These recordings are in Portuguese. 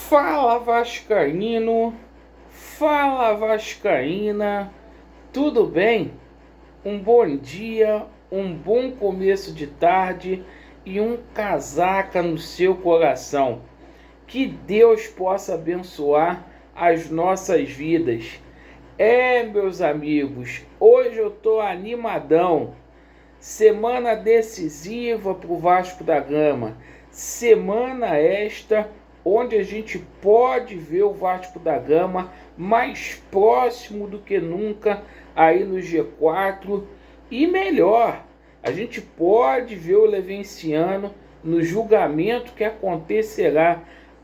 Fala Vascaíno, fala Vascaína, tudo bem? Um bom dia, um bom começo de tarde e um casaca no seu coração. Que Deus possa abençoar as nossas vidas. Meus amigos, hoje eu tô animadão. Semana decisiva para o Vasco da Gama. Semana esta onde a gente pode ver o Vasco da Gama mais próximo do que nunca aí no G4 e melhor, a gente pode ver o Levenciano no julgamento que acontecerá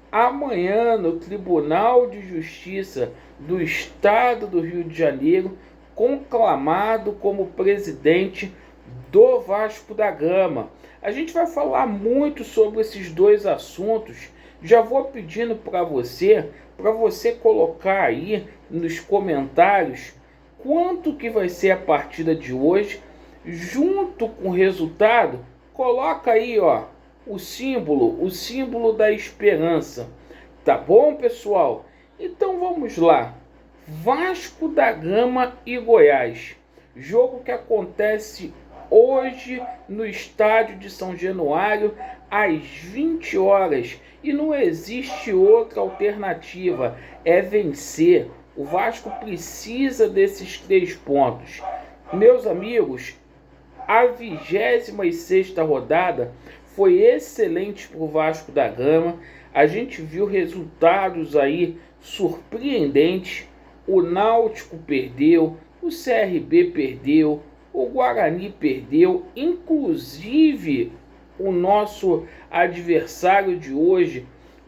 amanhã no Tribunal de Justiça do Estado do Rio de Janeiro, conclamado como presidente do Vasco da Gama. A gente vai falar muito sobre esses dois assuntos. Já vou pedindo para você colocar aí nos comentários quanto que vai ser a partida de hoje, junto com o resultado. Coloca aí, ó, o símbolo da esperança. Tá bom, pessoal? Então vamos lá. Vasco da Gama e Goiás. Jogo que acontece hoje no estádio de São Januário às 20 horas e não existe outra alternativa, é vencer. O Vasco precisa desses 3 pontos. Meus amigos, a 26ª rodada foi excelente para o Vasco da Gama. A gente viu resultados aí surpreendentes. O Náutico perdeu, o CRB perdeu, o Guarani perdeu, inclusive o nosso adversário de hoje,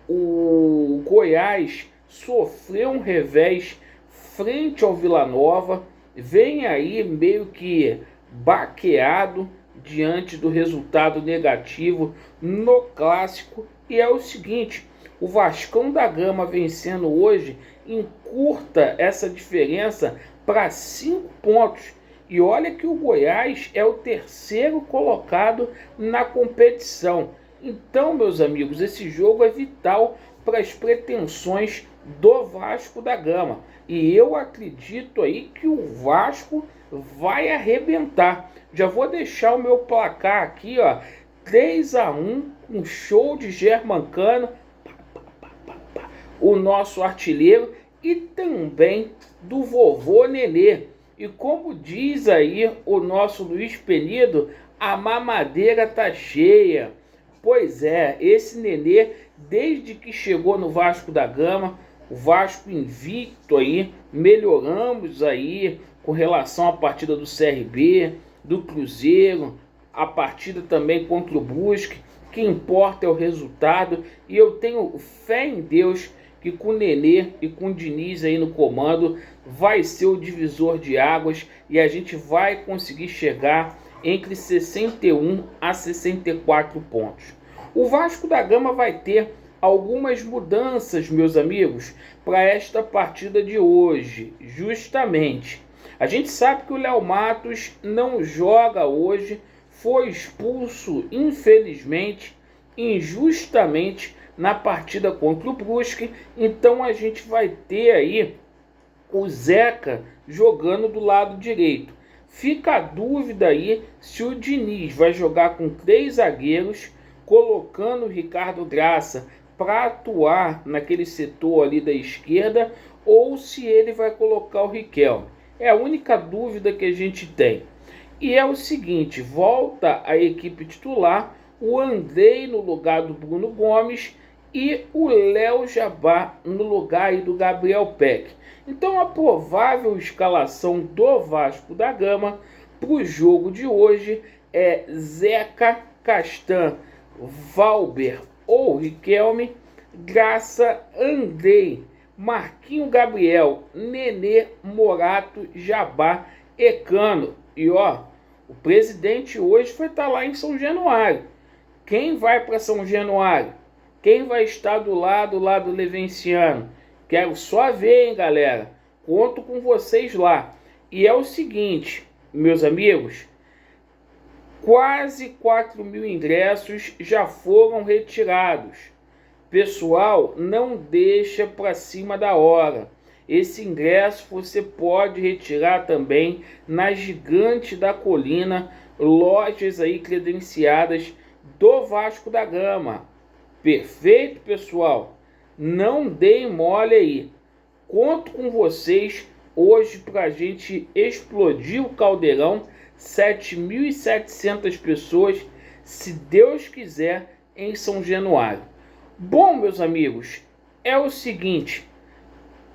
o Goiás, sofreu um revés frente ao Vila Nova, vem aí meio que baqueado diante do resultado negativo no clássico. E é o seguinte, o Vascão da Gama vencendo hoje encurta essa diferença para 5 pontos. E olha que o Goiás é o 3º colocado na competição. Então, meus amigos, esse jogo é vital para as pretensões do Vasco da Gama. E eu acredito aí que o Vasco vai arrebentar. Já vou deixar o meu placar aqui, ó, 3-1, um show de Germancano, o nosso artilheiro, e também do vovô Nenê. E como diz aí o nosso Luiz Penido, a mamadeira tá cheia. Pois é, esse Nenê, desde que chegou no Vasco da Gama, o Vasco invicto aí, melhoramos aí com relação à partida do CRB, do Cruzeiro, a partida também contra o Brusque. O que importa é o resultado e eu tenho fé em Deus que com o Nenê e com o Diniz aí no comando vai ser o divisor de águas e a gente vai conseguir chegar entre 61 a 64 pontos. O Vasco da Gama vai ter algumas mudanças, meus amigos, para esta partida de hoje, justamente. A gente sabe que o Léo Matos não joga hoje, foi expulso, infelizmente, injustamente, na partida contra o Brusque, então a gente vai ter aí o Zeca jogando do lado direito. Fica a dúvida aí se o Diniz vai jogar com 3 zagueiros, colocando o Ricardo Graça para atuar naquele setor ali da esquerda, ou se ele vai colocar o Riquelme. É a única dúvida que a gente tem. E é o seguinte, volta a equipe titular, o Andrei no lugar do Bruno Gomes e o Léo Jabá no lugar aí do Gabriel Peck. Então a provável escalação do Vasco da Gama para o jogo de hoje é Zeca, Castan, Valber ou Riquelme, Graça, Andrei, Marquinho Gabriel, Nenê, Morato, Jabá e Cano. E ó, o presidente hoje vai estar lá em São Januário. Quem vai para São Januário? Quem vai estar do lado lá do Levenciano? Quero só ver, hein, galera? Conto com vocês lá. E é o seguinte, meus amigos, quase 4.000 ingressos já foram retirados. Pessoal, não deixa para cima da hora. Esse ingresso você pode retirar também na Gigante da Colina, lojas aí credenciadas do Vasco da Gama. Perfeito, pessoal? Não deem mole aí. Conto com vocês hoje para a gente explodir o Caldeirão. 7.700 pessoas, se Deus quiser, em São Januário. Bom, meus amigos, é o seguinte: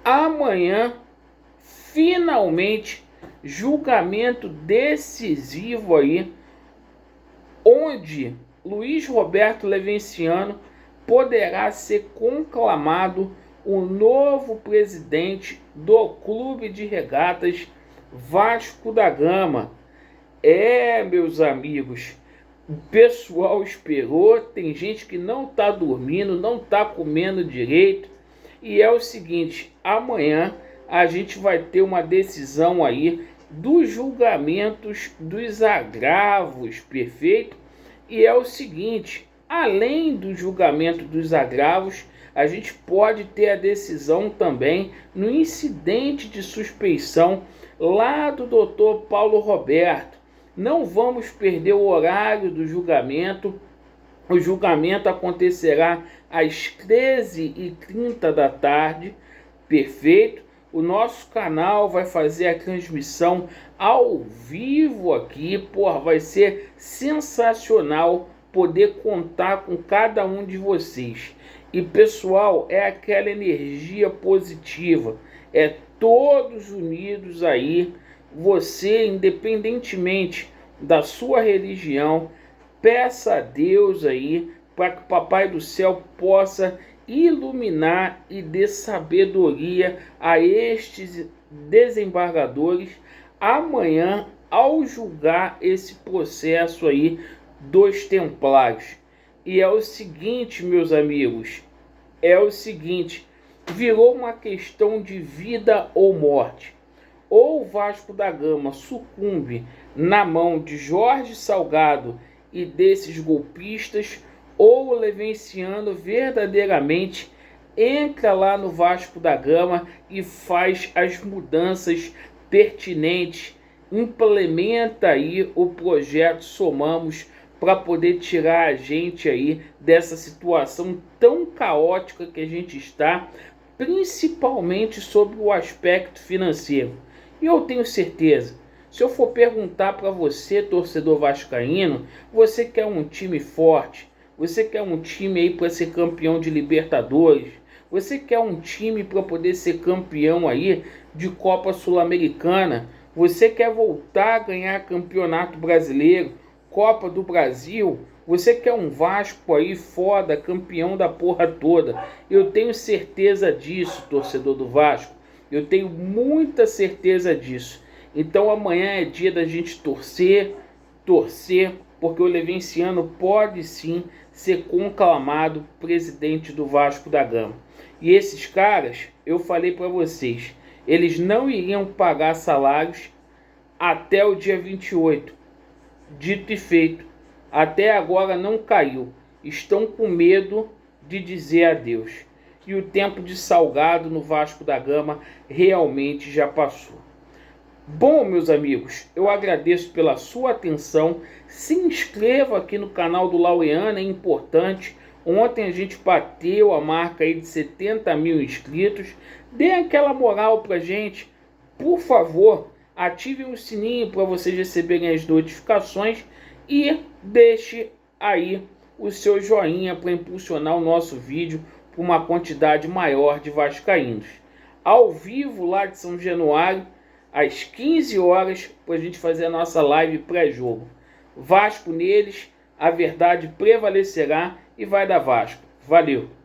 amanhã, finalmente, julgamento decisivo aí, onde Luiz Roberto Levenciano poderá ser conclamado o novo presidente do Clube de Regatas Vasco da Gama. Meus amigos, o pessoal esperou, tem gente que não está dormindo, não está comendo direito. E é o seguinte, amanhã a gente vai ter uma decisão aí dos julgamentos dos agravos, perfeito? E é o seguinte, além do julgamento dos agravos, a gente pode ter a decisão também no incidente de suspeição lá do Dr. Paulo Roberto. Não vamos perder o horário do julgamento. O julgamento acontecerá às 13h30 da tarde, perfeito? O nosso canal vai fazer a transmissão ao vivo aqui, porra, vai ser sensacional poder contar com cada um de vocês. E pessoal, é aquela energia positiva, é todos unidos aí. Você, independentemente da sua religião, peça a Deus aí para que o Papai do Céu possa iluminar e dê sabedoria a estes desembargadores amanhã ao julgar esse processo aí dos Templários. E é o seguinte, meus amigos, é o seguinte, virou uma questão de vida ou morte. Ou o Vasco da Gama sucumbe na mão de Jorge Salgado e desses golpistas, ou o Levenciano verdadeiramente entra lá no Vasco da Gama e faz as mudanças pertinentes, implementa aí o projeto Somamos para poder tirar a gente aí dessa situação tão caótica que a gente está, principalmente sobre o aspecto financeiro. E eu tenho certeza, se eu for perguntar para você, torcedor vascaíno, você quer um time forte, você quer um time aí para ser campeão de Libertadores, você quer um time para poder ser campeão aí de Copa Sul-Americana, você quer voltar a ganhar Campeonato Brasileiro, Copa do Brasil, você quer um Vasco aí foda, campeão da porra toda. Eu tenho certeza disso, torcedor do Vasco. Eu tenho muita certeza disso. Então amanhã é dia da gente torcer, porque o Levenciano pode sim ser conclamado presidente do Vasco da Gama. E esses caras, eu falei para vocês, eles não iriam pagar salários até o dia 28. Dito e feito, até agora não caiu. Estão com medo de dizer adeus. E o tempo de Salgado no Vasco da Gama realmente já passou. Bom, meus amigos, eu agradeço pela sua atenção. Se inscreva aqui no canal do Laureano, é importante. Ontem a gente bateu a marca aí de 70 mil inscritos. Dê aquela moral pra gente. Por favor, ative o sininho para vocês receberem as notificações. E deixe aí o seu joinha para impulsionar o nosso vídeo para uma quantidade maior de vascaínos. Ao vivo lá de São Januário, às 15 horas, para a gente fazer a nossa live pré-jogo. Vasco neles, a verdade prevalecerá e vai dar Vasco. Valeu!